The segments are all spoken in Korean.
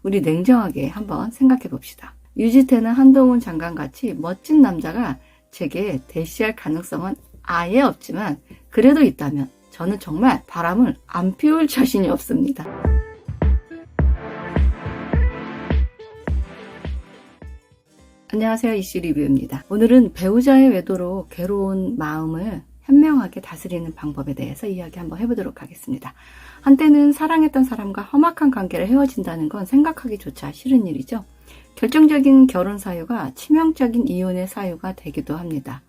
우리 냉정하게 한번 생각해 봅시다. 유지태나 한동훈 장관같이 멋진 남자가 제게 대시할 가능성은 아예 없지만 그래도 있다면 저는 정말 바람을 안 피울 자신이 없습니다. 안녕하세요, 이슈리뷰입니다. 오늘은 배우자의 외도로 괴로운 마음을 현명하게 다스리는 방법에 대해서 이야기 한번 해보도록 하겠습니다. 한때는 사랑했던 사람과 험악한 관계를 헤어진다는 건 생각하기조차 싫은 일이죠. 결정적인 결혼 사유가 치명적인 이혼의 사유가 되기도 합니다.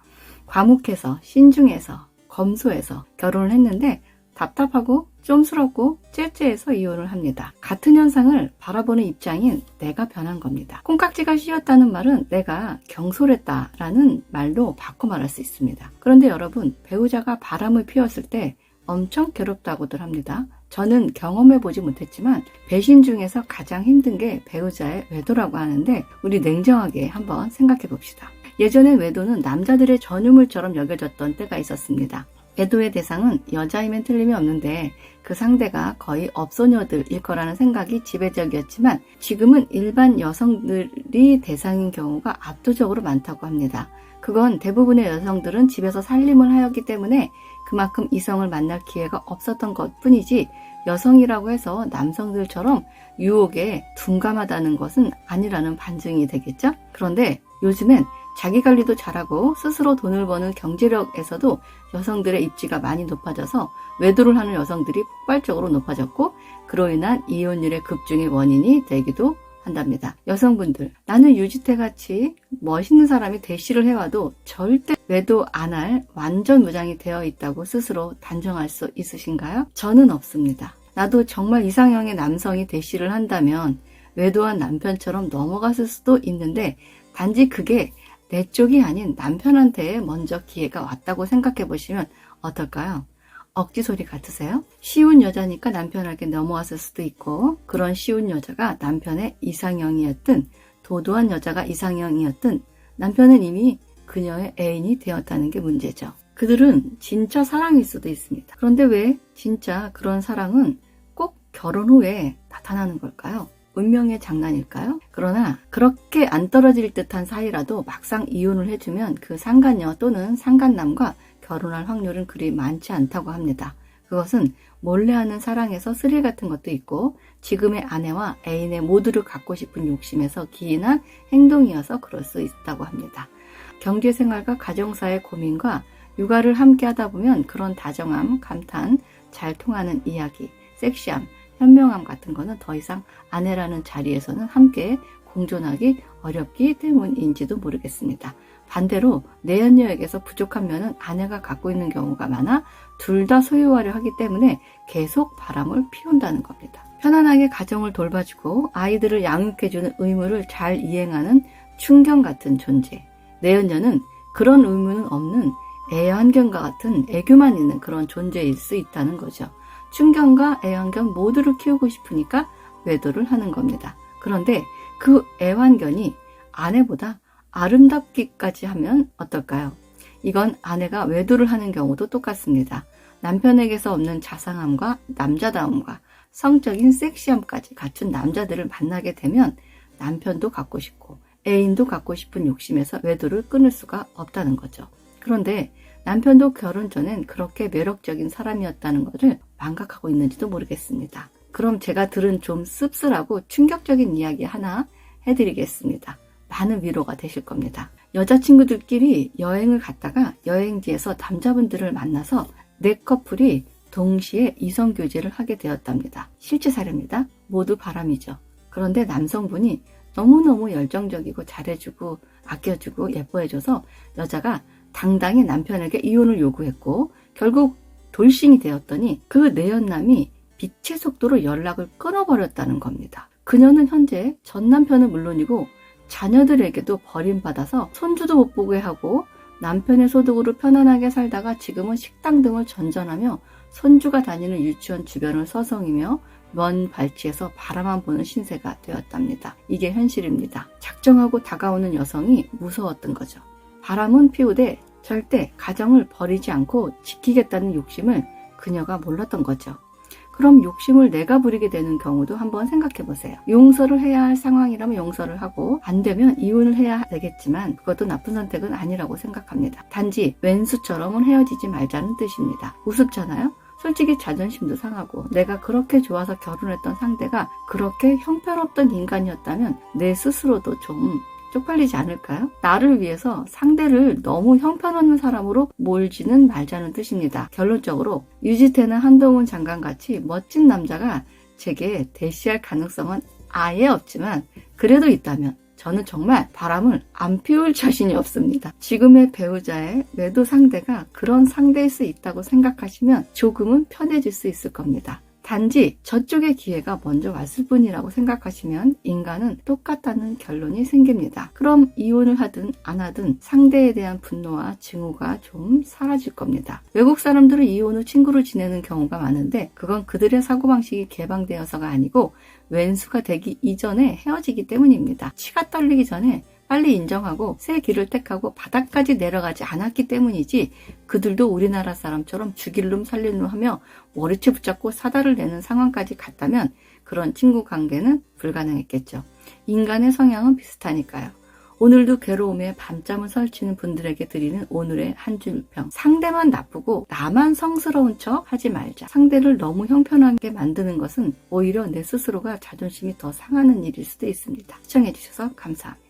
과묵해서, 신중해서, 검소해서 결혼을 했는데 답답하고 쫌스럽고 째째해서 이혼을 합니다. 같은 현상을 바라보는 입장인 내가 변한 겁니다. 콩깍지가 씌었다는 말은 내가 경솔했다라는 말로 바꿔 말할 수 있습니다. 그런데 여러분, 배우자가 바람을 피웠을 때 엄청 괴롭다고들 합니다. 저는 경험해보지 못했지만 배신 중에서 가장 힘든 게 배우자의 외도라고 하는데 우리 냉정하게 한번 생각해 봅시다. 예전엔 외도는 남자들의 전유물처럼 여겨졌던 때가 있었습니다. 외도의 대상은 여자이면 틀림이 없는데 그 상대가 거의 업소녀들일 거라는 생각이 지배적이었지만 지금은 일반 여성들이 대상인 경우가 압도적으로 많다고 합니다. 그건 대부분의 여성들은 집에서 살림을 하였기 때문에 그만큼 이성을 만날 기회가 없었던 것 뿐이지 여성이라고 해서 남성들처럼 유혹에 둔감하다는 것은 아니라는 반증이 되겠죠? 그런데 요즘엔 자기관리도 잘하고 스스로 돈을 버는 경제력에서도 여성들의 입지가 많이 높아져서 외도를 하는 여성들이 폭발적으로 높아졌고 그로 인한 이혼율의 급증의 원인이 되기도 한답니다. 여성분들, 나는 유지태같이 멋있는 사람이 대시를 해와도 절대 외도 안 할 완전 무장이 되어 있다고 스스로 단정할 수 있으신가요? 저는 없습니다. 나도 정말 이상형의 남성이 대시를 한다면 외도한 남편처럼 넘어갔을 수도 있는데 단지 그게 내 쪽이 아닌 남편한테 먼저 기회가 왔다고 생각해 보시면 어떨까요? 억지 소리 같으세요? 쉬운 여자니까 남편에게 넘어왔을 수도 있고 그런 쉬운 여자가 남편의 이상형이었든 도도한 여자가 이상형이었든 남편은 이미 그녀의 애인이 되었다는 게 문제죠. 그들은 진짜 사랑일 수도 있습니다. 그런데 왜 진짜 그런 사랑은 꼭 결혼 후에 나타나는 걸까요? 운명의 장난일까요? 그러나 그렇게 안 떨어질 듯한 사이라도 막상 이혼을 해주면 그 상간녀 또는 상간남과 결혼할 확률은 그리 많지 않다고 합니다. 그것은 몰래하는 사랑에서 스릴 같은 것도 있고 지금의 아내와 애인의 모두를 갖고 싶은 욕심에서 기인한 행동이어서 그럴 수 있다고 합니다. 경제생활과 가정사의 고민과 육아를 함께 하다 보면 그런 다정함, 감탄, 잘 통하는 이야기, 섹시함, 현명함 같은 거는 더 이상 아내라는 자리에서는 함께 공존하기 어렵기 때문인지도 모르겠습니다. 반대로 내연녀에게서 부족한 면은 아내가 갖고 있는 경우가 많아 둘 다 소유하려 하기 때문에 계속 바람을 피운다는 겁니다. 편안하게 가정을 돌봐주고 아이들을 양육해주는 의무를 잘 이행하는 충경 같은 존재. 내연녀는 그런 의무는 없는 애완견과 같은 애교만 있는 그런 존재일 수 있다는 거죠. 충견과 애완견 모두를 키우고 싶으니까 외도를 하는 겁니다. 그런데 그 애완견이 아내보다 아름답기까지 하면 어떨까요? 이건 아내가 외도를 하는 경우도 똑같습니다. 남편에게서 없는 자상함과 남자다움과 성적인 섹시함까지 갖춘 남자들을 만나게 되면 남편도 갖고 싶고 애인도 갖고 싶은 욕심에서 외도를 끊을 수가 없다는 거죠. 그런데 남편도 결혼 전엔 그렇게 매력적인 사람이었다는 것을 망각하고 있는지도 모르겠습니다. 그럼 제가 들은 좀 씁쓸하고 충격적인 이야기 하나 해드리겠습니다. 많은 위로가 되실 겁니다. 여자친구들끼리 여행을 갔다가 여행지에서 남자분들을 만나서 4커플이 동시에 이성교제를 하게 되었답니다. 실제 사례입니다. 모두 바람이죠. 그런데 남성분이 너무너무 열정적이고 잘해주고 아껴주고 예뻐해줘서 여자가 당당히 남편에게 이혼을 요구했고 결국 돌싱이 되었더니 그 내연남이 빛의 속도로 연락을 끊어버렸다는 겁니다. 그녀는 현재 전 남편은 물론이고 자녀들에게도 버림받아서 손주도 못 보게 하고 남편의 소득으로 편안하게 살다가 지금은 식당 등을 전전하며 손주가 다니는 유치원 주변을 서성이며 먼 발치에서 바라만 보는 신세가 되었답니다. 이게 현실입니다. 작정하고 다가오는 여성이 무서웠던 거죠. 바람은 피우되 절대 가정을 버리지 않고 지키겠다는 욕심을 그녀가 몰랐던 거죠. 그럼 욕심을 내가 부리게 되는 경우도 한번 생각해 보세요. 용서를 해야 할 상황이라면 용서를 하고 안 되면 이혼을 해야 되겠지만 그것도 나쁜 선택은 아니라고 생각합니다. 단지 왼수처럼은 헤어지지 말자는 뜻입니다. 우습잖아요? 솔직히 자존심도 상하고 내가 그렇게 좋아서 결혼했던 상대가 그렇게 형편없던 인간이었다면 내 스스로도 좀 쪽팔리지 않을까요? 나를 위해서 상대를 너무 형편없는 사람으로 몰지는 말자는 뜻입니다. 결론적으로 유지태나 한동훈 장관같이 멋진 남자가 제게 대시할 가능성은 아예 없지만 그래도 있다면 저는 정말 바람을 안 피울 자신이 없습니다. 지금의 배우자의 매도 상대가 그런 상대일 수 있다고 생각하시면 조금은 편해질 수 있을 겁니다. 단지 저쪽의 기회가 먼저 왔을 뿐이라고 생각하시면 인간은 똑같다는 결론이 생깁니다. 그럼 이혼을 하든 안 하든 상대에 대한 분노와 증오가 좀 사라질 겁니다. 외국 사람들은 이혼 후 친구로 지내는 경우가 많은데 그건 그들의 사고방식이 개방되어서가 아니고 왼수가 되기 이전에 헤어지기 때문입니다. 치가 떨리기 전에 빨리 인정하고 새 길을 택하고 바닥까지 내려가지 않았기 때문이지 그들도 우리나라 사람처럼 죽일 놈 살릴 놈 하며 머리채 붙잡고 사다를 내는 상황까지 갔다면 그런 친구 관계는 불가능했겠죠. 인간의 성향은 비슷하니까요. 오늘도 괴로움에 밤잠을 설치는 분들에게 드리는 오늘의 한 줄평. 상대만 나쁘고 나만 성스러운 척 하지 말자. 상대를 너무 형편하게 만드는 것은 오히려 내 스스로가 자존심이 더 상하는 일일 수도 있습니다. 시청해주셔서 감사합니다.